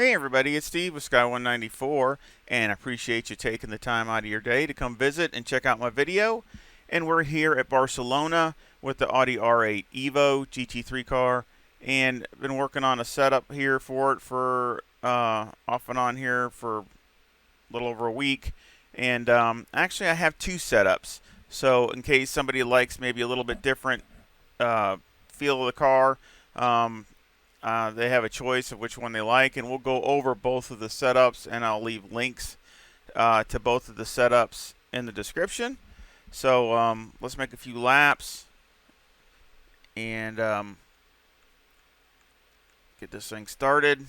Hey everybody, it's Steve with Sky194, and I appreciate you taking the time out of your day to come visit and check out my video. And we're here at Barcelona with the Audi R8 EVO GT3 car, and I've been working on a setup here for it for off and on here for a little over a week. And actually I have two setups, so in case somebody likes maybe a little bit different feel of the car, they have a choice of which one they like, and we'll go over both of the setups, and I'll leave links to both of the setups in the description. So let's make a few laps and get this thing started.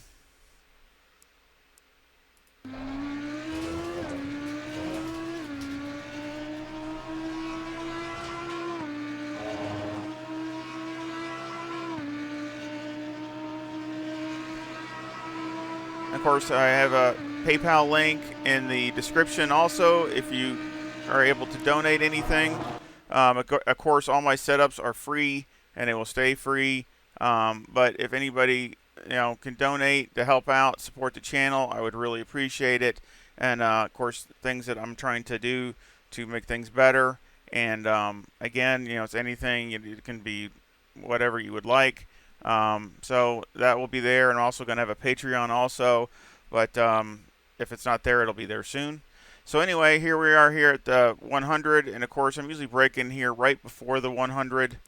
Of course, I have a PayPal link in the description also if you are able to donate anything. Of course, all my setups are free and they will stay free. But if anybody can donate to help out, support the channel, I would really appreciate it. And of course, things that I'm trying to do to make things better. And again, it's anything. It can be whatever you would like. So that will be there, and I'm also going to have a Patreon also, but if it's not there, it'll be there soon. So anyway, here we are here at the 100, and of course I'm usually braking here right before the 100.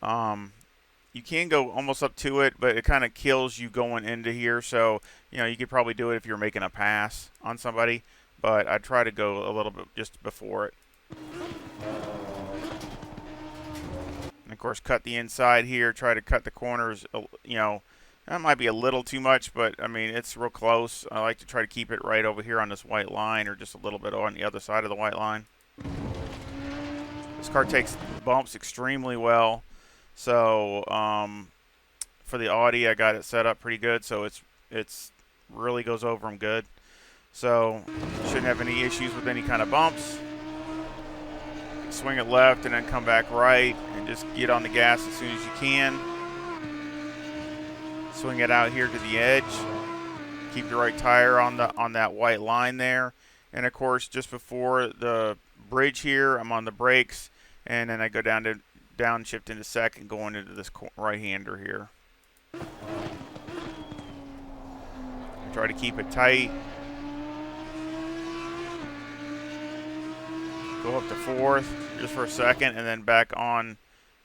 You can go almost up to it, but it kind of kills you going into here, so you could probably do it if you're making a pass on somebody, but I try to go a little bit just before it. And of course, cut the inside here, try to cut the corners, that might be a little too much, but I mean, it's real close. I like to try to keep it right over here on this white line, or just a little bit on the other side of the white line. This car takes bumps extremely well. So for the Audi, I got it set up pretty good, so it's really goes over them good. So shouldn't have any issues with any kind of bumps. Swing it left and then come back right and just get on the gas as soon as you can. Swing it out here to the edge. Keep the right tire on that white line there. And of course, just before the bridge here, I'm on the brakes, and then I go downshift into second, going into this right-hander here. Try to keep it tight. Go up to fourth just for a second, and then back on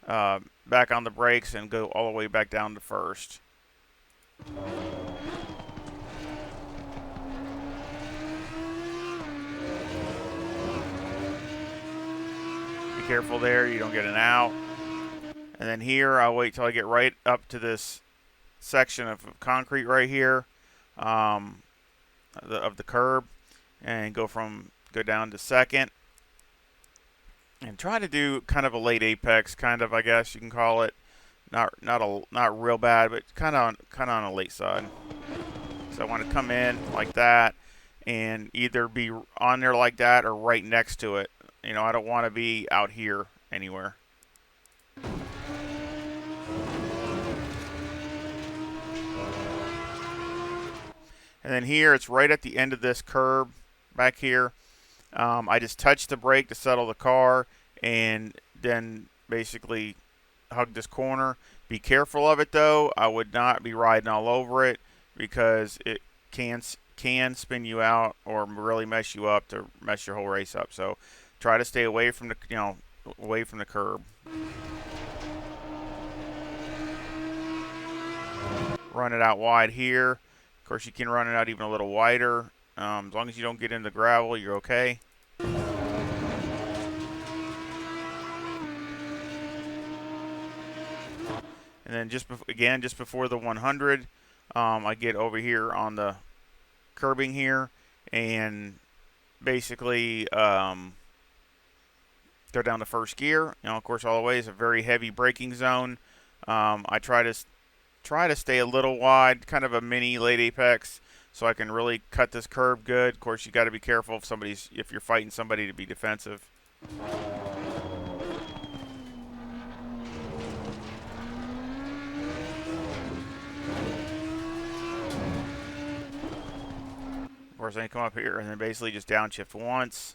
the brakes and go all the way back down to first. Be careful there, you don't get an out. And then here, I'll wait till I get right up to this section of concrete right here of the curb, and go down to second. And try to do kind of a late apex, kind of, I guess you can call it. Not real bad, but kind of on a late side. So I want to come in like that, and either be on there like that or right next to it. I don't want to be out here anywhere. And then here, it's right at the end of this curb back here. I just touched the brake to settle the car, and then basically hug this corner. Be careful of it though. I would not be riding all over it, because it can spin you out or really mess you up, to mess your whole race up. So try to stay away from the curb. Run it out wide here. Of course, you can run it out even a little wider. As long as you don't get into the gravel, you're okay. And then just before the 100, I get over here on the curbing here, and basically go down to first gear. Of course, all the way is a very heavy braking zone. I try to stay a little wide, kind of a mini late apex, so I can really cut this curb good. Of course, you got to be careful if you're fighting somebody, to be defensive. course, then come up here and then basically just downshift once.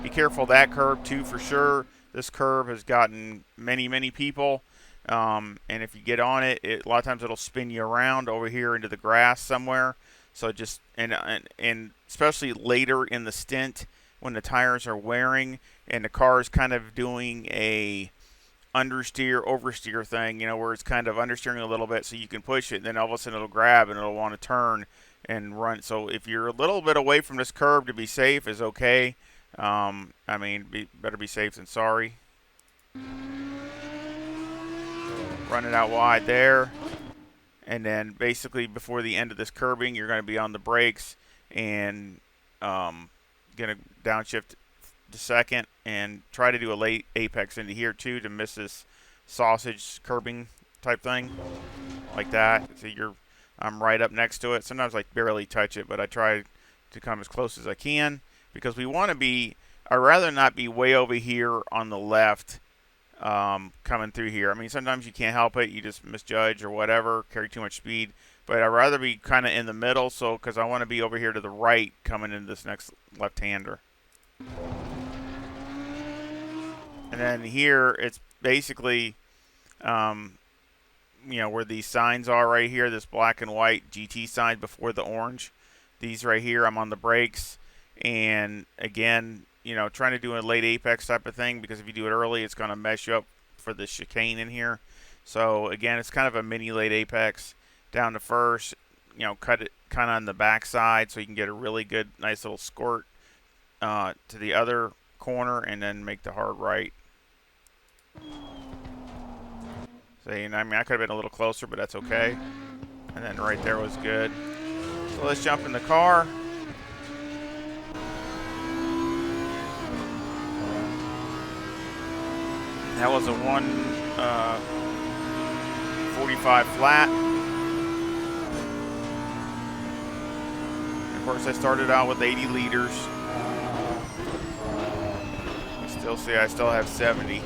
Be careful of that curb too, for sure. This curb has gotten many people, and if you get on it, a lot of times it'll spin you around over here into the grass somewhere. So just and especially later in the stint when the tires are wearing and the car is kind of doing a understeer oversteer thing, where it's kind of understeering a little bit so you can push it, and then all of a sudden it'll grab and it'll want to turn and run. So if you're a little bit away from this curb to be safe is okay. Better be safe than sorry. Run it out wide there. And then basically before the end of this curbing, you're going to be on the brakes and going to downshift to second and try to do a late apex into here too to miss this sausage curbing type thing like that. So I'm right up next to it. Sometimes I barely touch it, but I try to come as close as I can because we want to be, I'd rather not be way over here on the left coming through here. Sometimes you can't help it. You just misjudge or whatever, carry too much speed. But I'd rather be kind of in the middle, because I want to be over here to the right coming into this next left-hander. And then here, it's basically, where these signs are right here, this black and white GT sign before the orange. These right here, I'm on the brakes. And again, trying to do a late apex type of thing, because if you do it early, it's going to mess you up for the chicane in here. So again, it's kind of a mini late apex down to first, cut it kind of on the back side so you can get a really good, nice little squirt to the other corner and then make the hard right. So, I could have been a little closer, but that's okay. And then right there was good. So let's jump in the car. That was a 1:45 flat. And of course, I started out with 80 liters. You still see I still have 70.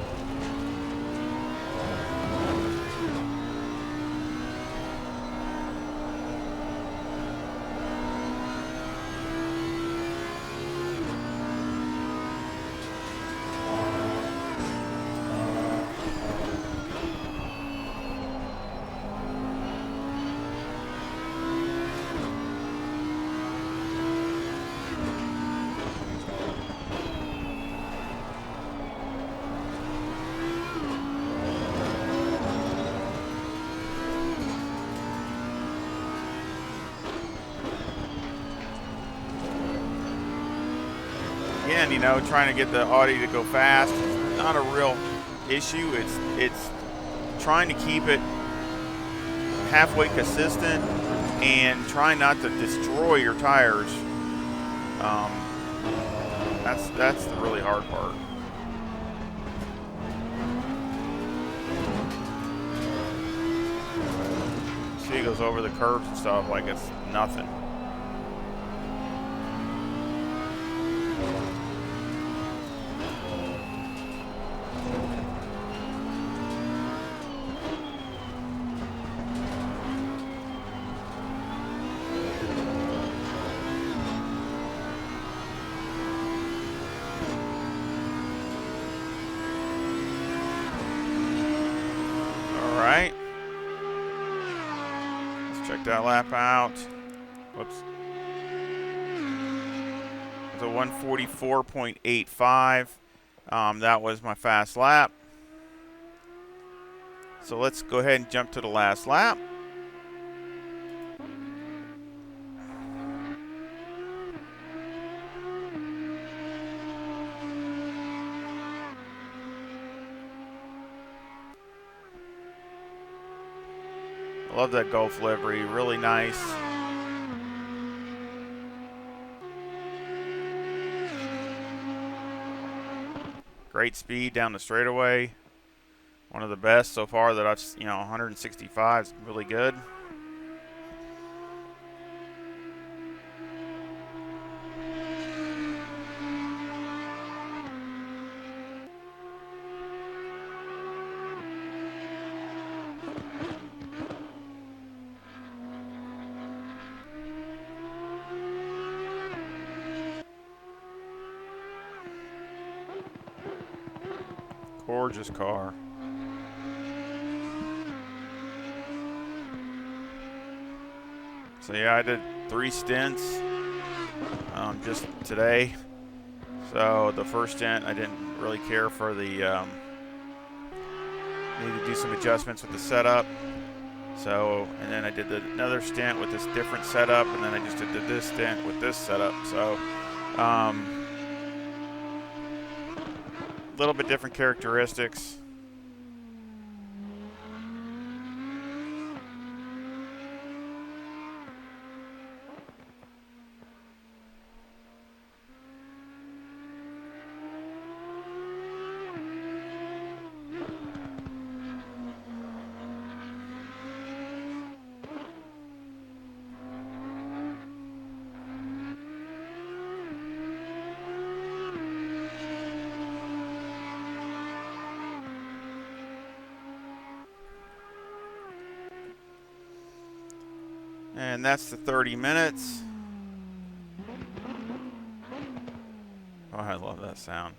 Again, trying to get the Audi to go fast, not a real issue. It's trying to keep it halfway consistent and trying not to destroy your tires. That's the really hard part. See, it goes over the curves and stuff like it's nothing. Alright. Let's check that lap out. Whoops. It's a 1:44.85. That was my fast lap. So let's go ahead and jump to the last lap. I love that Gulf livery, really nice. Great speed down the straightaway. One of the best so far that I've, 165 is really good. Gorgeous car. So yeah, I did 3 stints just today. So the first stint, I didn't really care for the, need to do some adjustments with the setup. So, and then I did another stint with this different setup, and then I just did this stint with this setup. So, a little bit different characteristics. And that's the 30 minutes. Oh, I love that sound.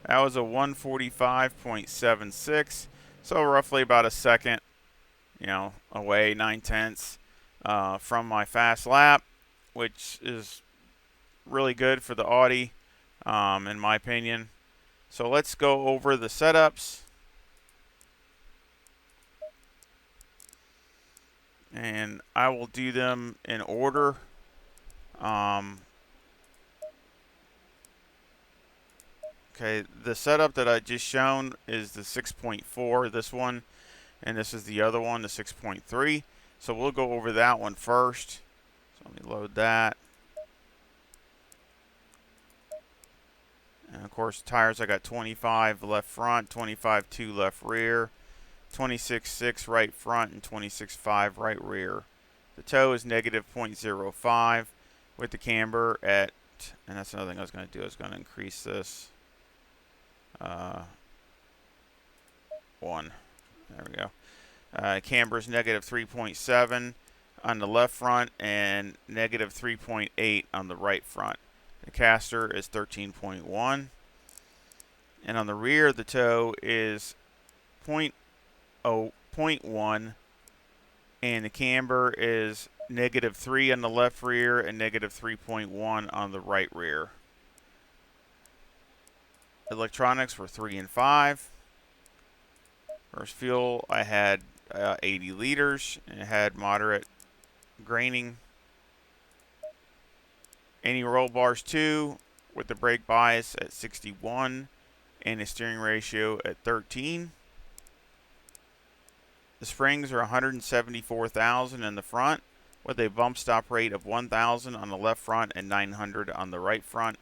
That was a 145.76. So roughly about a second, away, 9/10 from my fast lap, which is really good for the Audi, in my opinion. So let's go over the setups. And I will do them in order. Okay, the setup that I just shown is the 6.4, this one, and this is the other one, the 6.3. So we'll go over that one first. So let me load that. And of course, tires, I got 25 left front, 25.2 left rear, 26.6 right front, and 26.5 right rear. The toe is negative 0.05 with the camber at, and that's another thing I was going to do, I was going to increase this 1. There we go. Camber is negative 3.7 on the left front and negative 3.8 on the right front. The caster is 13.1. And on the rear, the toe is 0.1. And the camber is negative 3 on the left rear and negative 3.1 on the right rear. Electronics were 3 and 5. First fuel, I had 80 liters, and it had moderate graining. Any roll bars 2 with the brake bias at 61 and a steering ratio at 13. The springs are 174,000 in the front with a bump stop rate of 1,000 on the left front and 900 on the right front,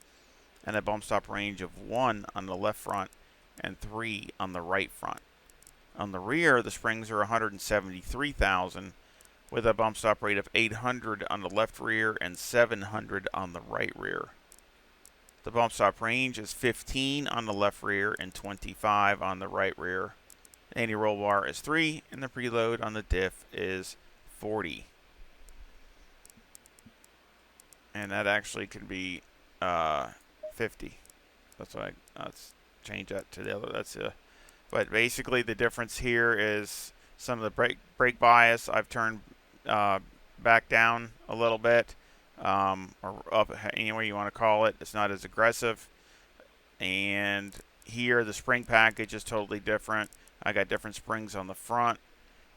and a bump stop range of 1 on the left front and 3 on the right front. On the rear, the springs are 173,000 with a bump stop rate of 800 on the left rear and 700 on the right rear. The bump stop range is 15 on the left rear and 25 on the right rear. Anti-roll bar is 3, and the preload on the diff is 40. And that actually can be 50. That's why let's change that to the other. But basically the difference here is some of the brake bias I've turned back down a little bit, or up, any way you want to call it. It's not as aggressive. And here the spring package is totally different. I got different springs on the front,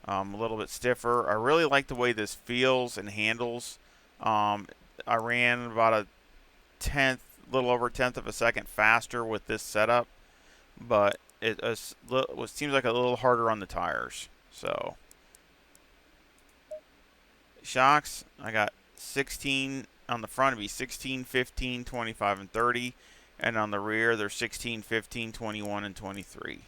a little bit stiffer. I really like the way this feels and handles. I ran about a little over a tenth of a second faster with this setup, but it seems like a little harder on the tires. So shocks, I got 16 on the front. It'd be 16, 15, 25, and 30, and on the rear they're 16, 15, 21, and 23.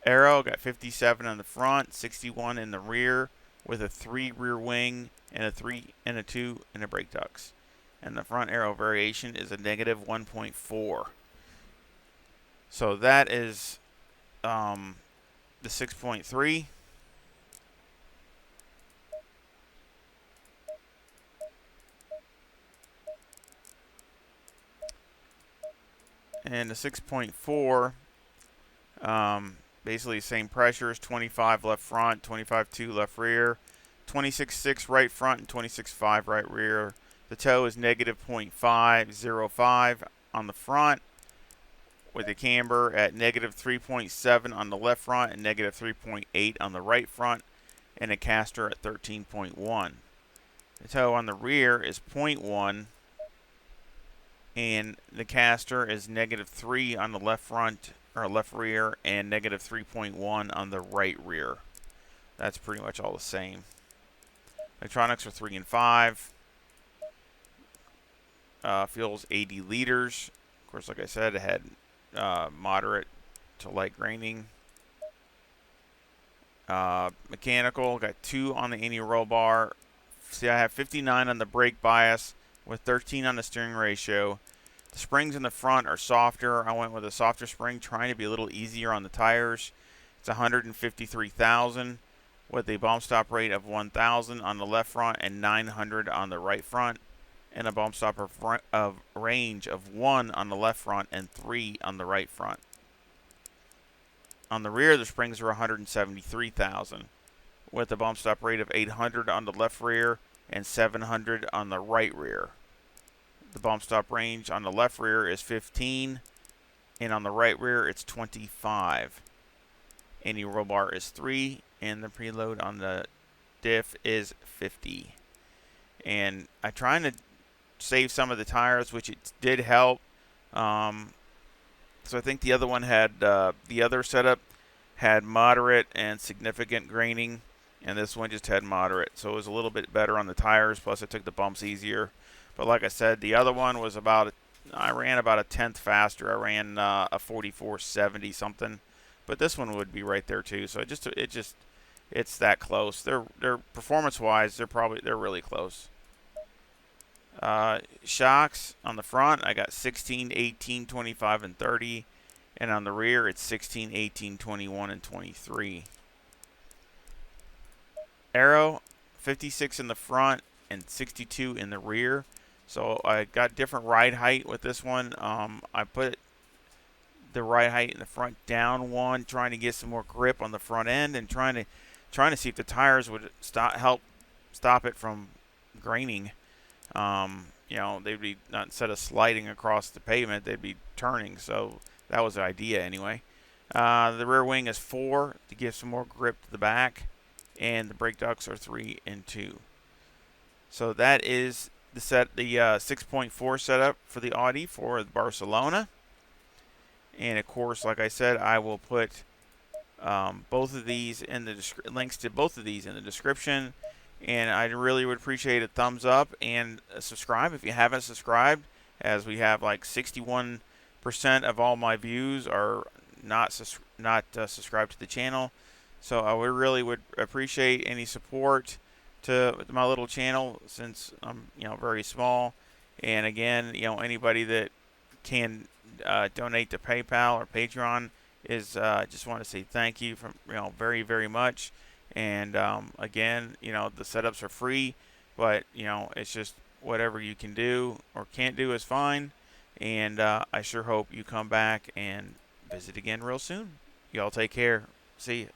Aero, got 57 on the front, 61 in the rear, with a 3 rear wing and a 3 and a 2 and a brake ducts. And the front aero variation is a negative 1.4. So that is the 6.3. And the 6.4 Basically the same pressures, 25 left front, 25.2 left rear, 26.6 right front, and 26.5 right rear. The toe is negative 0.505 on the front, with the camber at negative 3.7 on the left front and negative 3.8 on the right front, and a caster at 13.1. The toe on the rear is 0.1, and the caster is negative 3 on the left front or left rear and negative 3.1 on the right rear. That's pretty much all the same. Electronics are 3 and 5. Fuel's 80 liters. Of course, like I said, it had moderate to light graining. Mechanical, got 2 on the anti-roll bar. See, I have 59 on the brake bias with 13 on the steering ratio. The springs in the front are softer. I went with a softer spring, trying to be a little easier on the tires. It's 153,000 with a bump stop rate of 1,000 on the left front and 900 on the right front, and a bump stop of range of 1 on the left front and 3 on the right front. On the rear, the springs are 173,000 with a bump stop rate of 800 on the left rear and 700 on the right rear. The bump stop range on the left rear is 15, and on the right rear it's 25. Anti-roll bar is 3, and the preload on the diff is 50. And I'm trying to save some of the tires, which it did help. So I think the other one had, the other setup had moderate and significant graining, and this one just had moderate. So it was a little bit better on the tires, plus it took the bumps easier. But like I said, the other one was I ran about a tenth faster. I ran a 44.70 something, but this one would be right there too. So it's that close. They're performance-wise, they're really close. Shocks on the front, I got 16, 18, 25, and 30. And on the rear, it's 16, 18, 21, and 23. Aero, 56 in the front and 62 in the rear. So I got different ride height with this one. I put the ride height in the front down 1, trying to get some more grip on the front end and trying to see if the tires would help stop it from graining. They'd be, not, instead of sliding across the pavement, they'd be turning. So that was the idea anyway. The rear wing is 4 to give some more grip to the back, and the brake ducts are 3 and 2. So that is the 6.4 setup for the Audi for the Barcelona. And of course, like I said, I will put both of these in the links to both of these in the description. And I really would appreciate a thumbs up and a subscribe if you haven't subscribed, as we have like 61% of all my views are not subscribed to the channel. So I really would appreciate any support to my little channel, since I'm very small. And again, anybody that can donate to PayPal or Patreon is just want to say thank you from very, very much. And again, the setups are free, but it's just whatever you can do or can't do is fine. And I sure hope you come back and visit again real soon. Y'all take care. See ya.